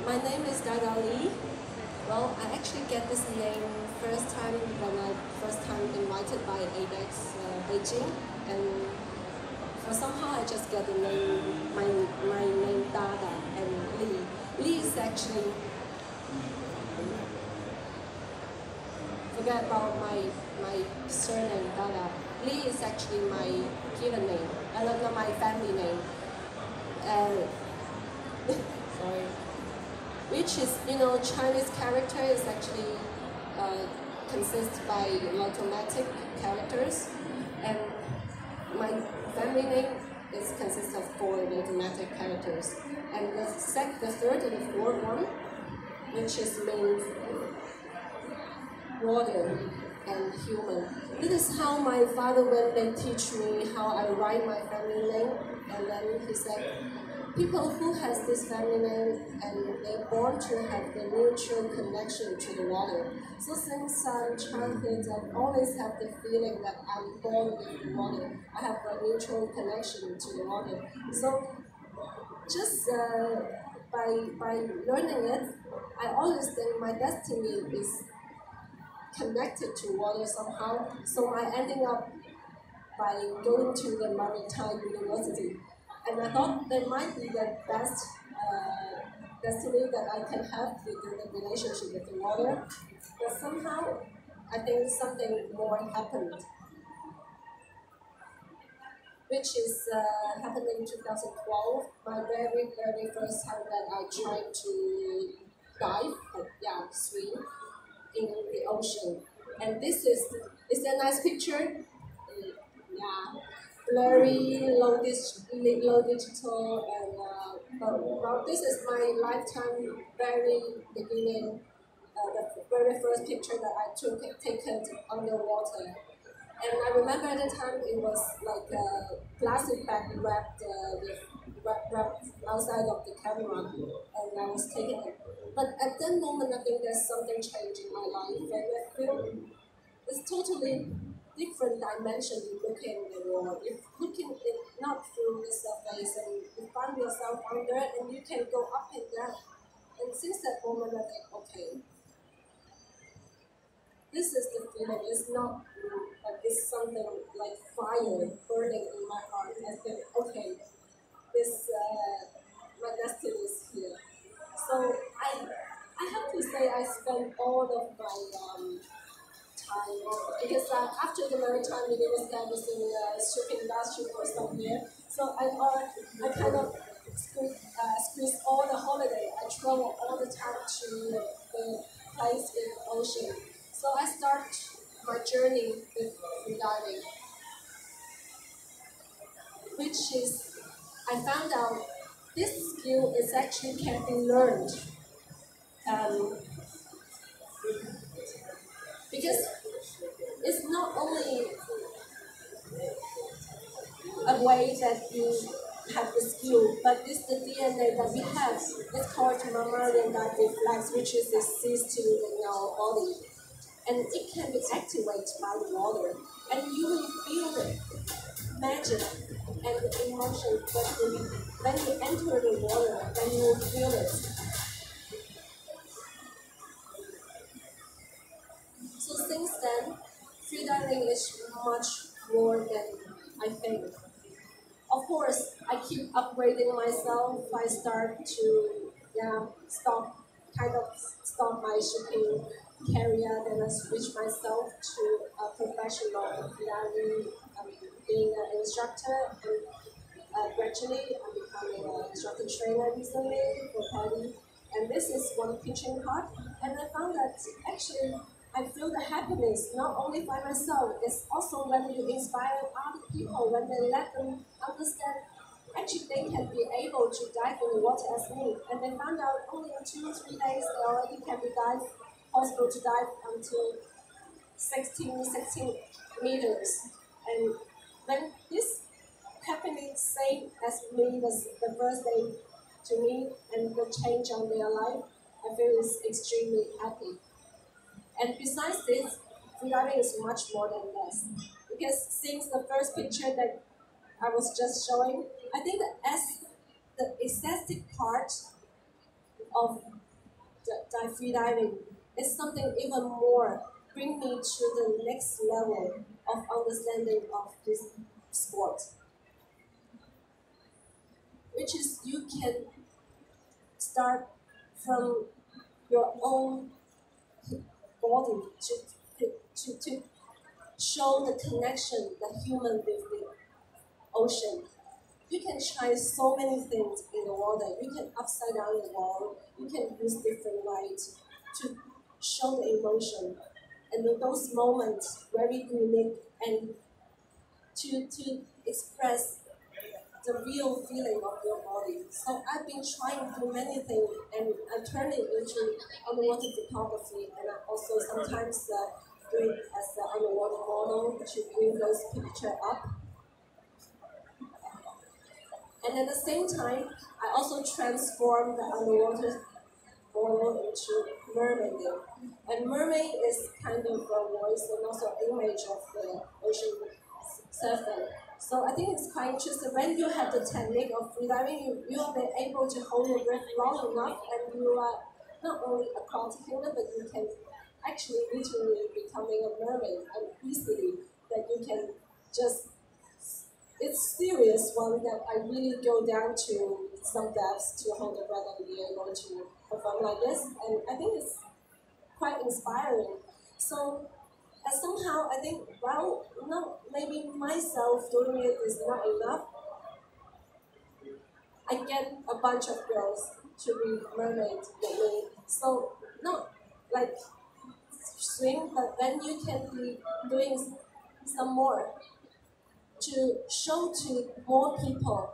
My name is Dada. Well, I actually get this name first time when I first time invited by ADEX Beijing, and for somehow I just get the name, my name Dada and Li. Li is actually, forget about my surname Dada. Li is actually my given name, not my family name. Sorry. Which is, Chinese character is actually consists by automatic characters, and my family name is consists of 4 automatic characters, and the third and the fourth one, which is means water and human. This is how my father, when they teach me how I write my family name, and then he said, people who has this family name and they're born to have the mutual connection to the water. So since childhood, I always have the feeling that I'm born with the water. I have a mutual connection to the water. So just by learning it, I always think my destiny is connected to water somehow. So I ending up by going to the Maritime University. And I thought that might be the best destiny that I can have with the relationship with the water. But somehow, I think something more happened, which is happened in 2012, my very, very first time that I tried to dive, swim in the ocean. And this is a nice picture. Yeah. Blurry, low digital, and well, this is my lifetime very beginning, the very first picture that I taken underwater. And I remember at the time it was like a plastic bag wrapped outside of the camera, and I was taking it. But at that moment, I think there's something changed in my life, and I feel it's totally different dimension in looking at the world. If looking it not through the surface, and you find yourself under, and you can go up and down. And since that moment, I think, okay, this is the feeling. It's not, but it's something like fire burning in my heart. I think, okay, this my destiny is here. So I have to say I spent all of my time, because after the Maritime University, I was in the shipping industry for some years. So I kind of squeezed all the holiday. I travel all the time to the place in the ocean. So I start my journey with freediving, which is, I found out this skill is actually can be learned. Because it's not only a way that you have the skill, but it's the DNA that we have. It's called mammalian dive reflex, which is the system in our body. And it can be activated by the water. And you will feel the magic and the emotion, but when you enter the water, then you will feel it. So since then, freediving is much more than I think. Of course, I keep upgrading myself. I start to stop my shipping career, then I switch myself to a professional freediving, being an instructor, and gradually I'm becoming an instructor trainer recently for Paddy. And this is one pitching card, and I found that actually I feel the happiness not only by myself, it's also when you inspire other people, when they let them understand actually they can be able to dive in the water as me. And they found out only in 2 or 3 days they already can be possible to dive until 16 meters. And when this happening same as me was the first day to me, and the change on their life, I feel is extremely happy. And besides this, freediving is much more than this. Because since the first picture that I was just showing, I think the aesthetic part of free diving is something even more bring me to the next level of understanding of this sport, which is you can start from your own body to show the connection that human with the ocean. You can try so many things in the water. You can upside down the wall. You can use different lights to show the emotion. And in those moments, very unique and to express the real feeling of your body. So I've been trying to do many things, and I turn it into underwater photography, and I also sometimes do it as an underwater model to bring those pictures up. And at the same time, I also transform the underwater model into mermaid. And mermaid is kind of a voice and also image of the ocean surfing. So I think it's quite interesting. When you have the technique of freediving, you'll be able to hold your breath long enough, and you are not only a aquatic human, but you can actually literally becoming a mermaid and easily that you can just. It's serious one that I really go down to some depths to hold the breath and be able to perform like this, and I think it's quite inspiring. So somehow I think, well, no, maybe myself doing it is not enough. I get a bunch of girls to be mermaids like me. So not like swim, but then you can be doing some more to show to more people,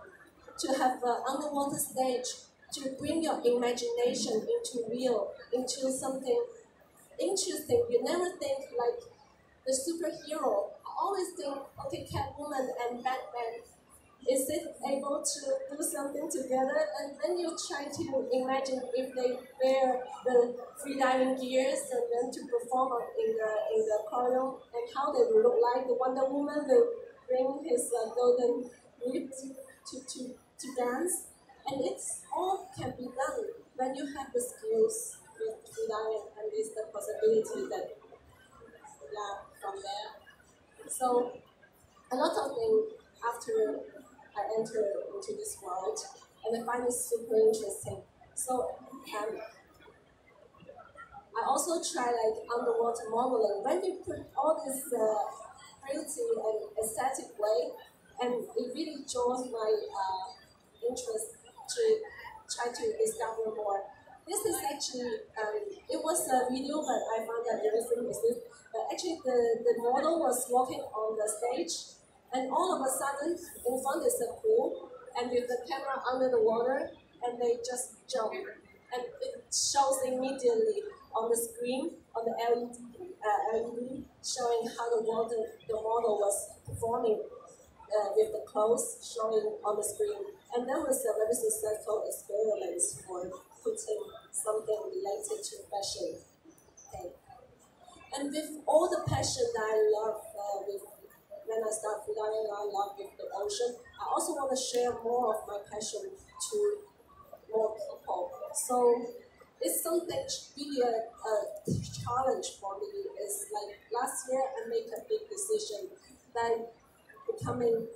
to have an underwater stage, to bring your imagination into real, into something interesting. You never think like the superhero. I always think, okay, Catwoman and Batman, is it able to do something together? And then you try to imagine if they wear the freediving gears and then to perform in the aquarium, and how they will look like. The Wonder Woman will bring his golden whip to dance, and it's all can be done when you have the skills with freediving, and it's the possibility that from there. So a lot of things after I enter into this world, and I find it super interesting. So I also try like underwater modeling. When you put all this pretty and aesthetic way, and it really draws my interest to try to discover more. This is actually, it was a video, but I found that it wasn't exist. But actually, the model was walking on the stage, and all of a sudden, in front is a pool, and with the camera under the water, and they just jump. And it shows immediately on the screen, on the LED, showing how the model was performing with the clothes showing on the screen. And that was a very successful experiment for putting something related to fashion. Okay. And with all the passion that I love when I start freediving, I love with the ocean, I also want to share more of my passion to more people. So it's something really a challenge for me. Is like last year I made a big decision that becoming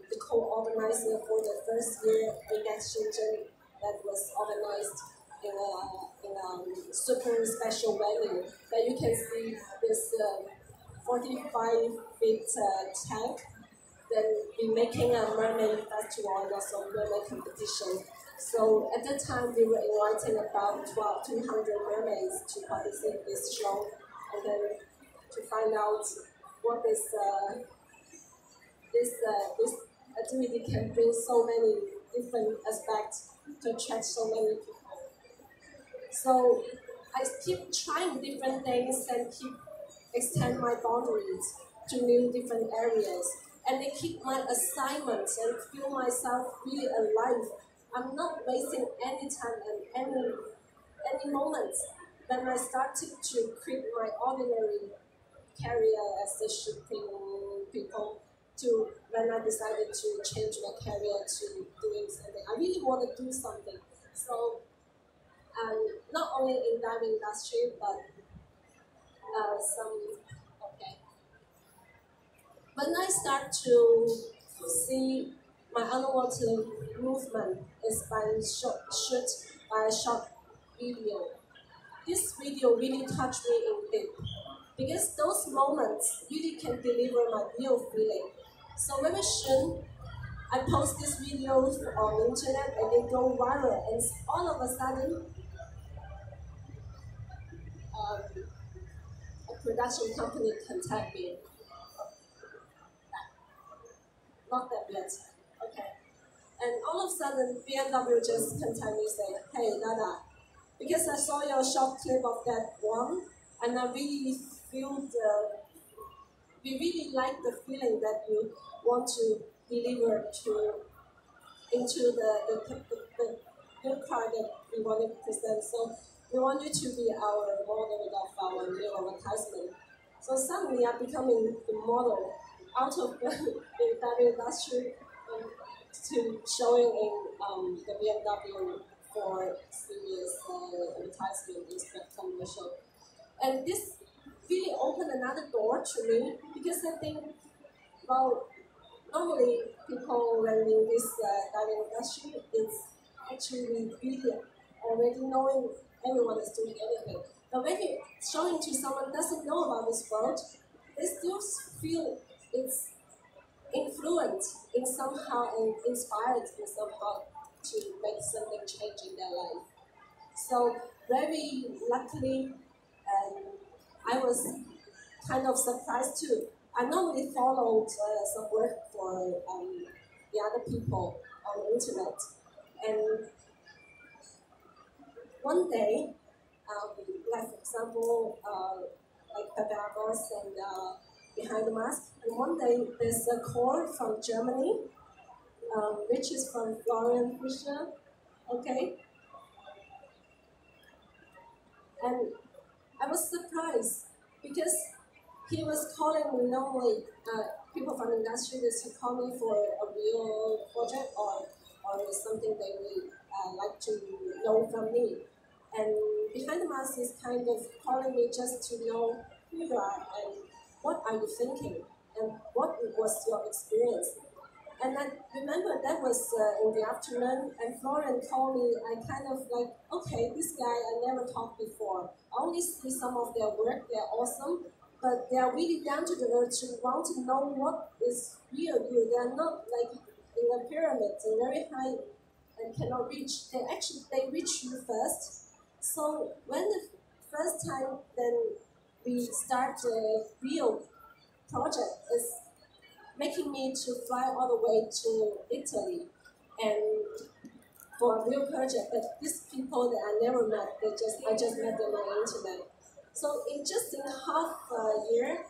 the co-organizer for the first year ADEX2018 that was organized in a super special venue. That you can see this 45-feet tank. Then be making a mermaid festival and also mermaid competition. So at that time, we were inviting about 200 mermaids to participate in this show, and then to find out what this activity can bring so many different aspects to attract so many people. So I keep trying different things and keep extend my boundaries to new different areas. And they keep my assignments and feel myself really alive. I'm not wasting any time and any moments. When I started to quit my ordinary career as a shipping people to when I decided to change my career to doing something. I really want to do something. So and not only in diving industry, but okay. When I start to see my underwater movement is by shoot by a short video. This video really touched me in deep because those moments really can deliver my real feeling. So very soon, I post these videos on the internet and they go viral, and all of a sudden, a production company contact me. Not that yet. Okay. And all of a sudden, BMW just contact me saying, "Hey, Dada, because I saw your short clip of that one, and I really we really like the feeling that you want to deliver into the new car that we want to present. So we want you to be our model of our new advertisement." So suddenly I'm becoming the model out of the battery industry to showing in the BMW for serious advertisement in commercial. And this really opened another door to me because I think, well, normally people when in this diving industry, it's actually really already knowing everyone is doing anything. But when you're showing to someone who doesn't know about this world, they still feel it's influenced in somehow and inspired in somehow to make something change in their life. So very luckily, I was kind of surprised too. I normally followed some work for the other people on the internet, and one day, like for example, like Babagos and Behind the Mask, and one day there's a call from Germany, which is from Florian Fischer, okay, and I was surprised because he was calling me normally. People from the industry they call me for a real project or something they would like to know from me. And Behind the Mask is kind of calling me just to know who you are and what are you thinking and what was your experience. And I remember that was in the afternoon, and Florian called me. I kind of like, okay, this guy I never talked before. I only see some of their work, they're awesome, but they are really down to the earth to want to know what is real you. They are not like in a pyramid, they're very high and cannot reach. They reach you first. So when the first time then we start the real project is making me to fly all the way to Italy and for a real project. But these people that I never met, I just met them on the internet. So in just in half a year,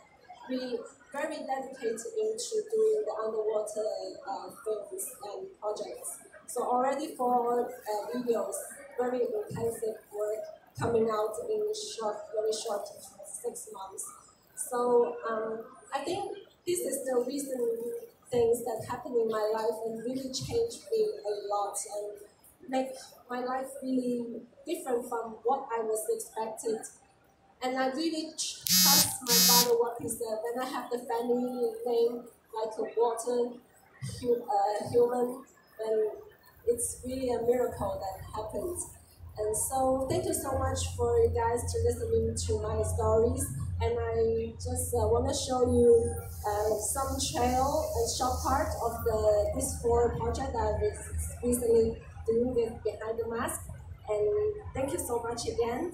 we very dedicated into doing the underwater films and projects. So already for videos, very intensive work coming out in very short 6 months. So I think this is the recent things that happened in my life and really changed me a lot and make my life really different from what I was expected. And I really trust my father what he said. When I have the family name like a water human, then it's really a miracle that happens. And so thank you so much for you guys to listening to my stories. And I just want to show you some trail and short part of this 4 project that I was recently doing with Behind the Mask. And thank you so much again.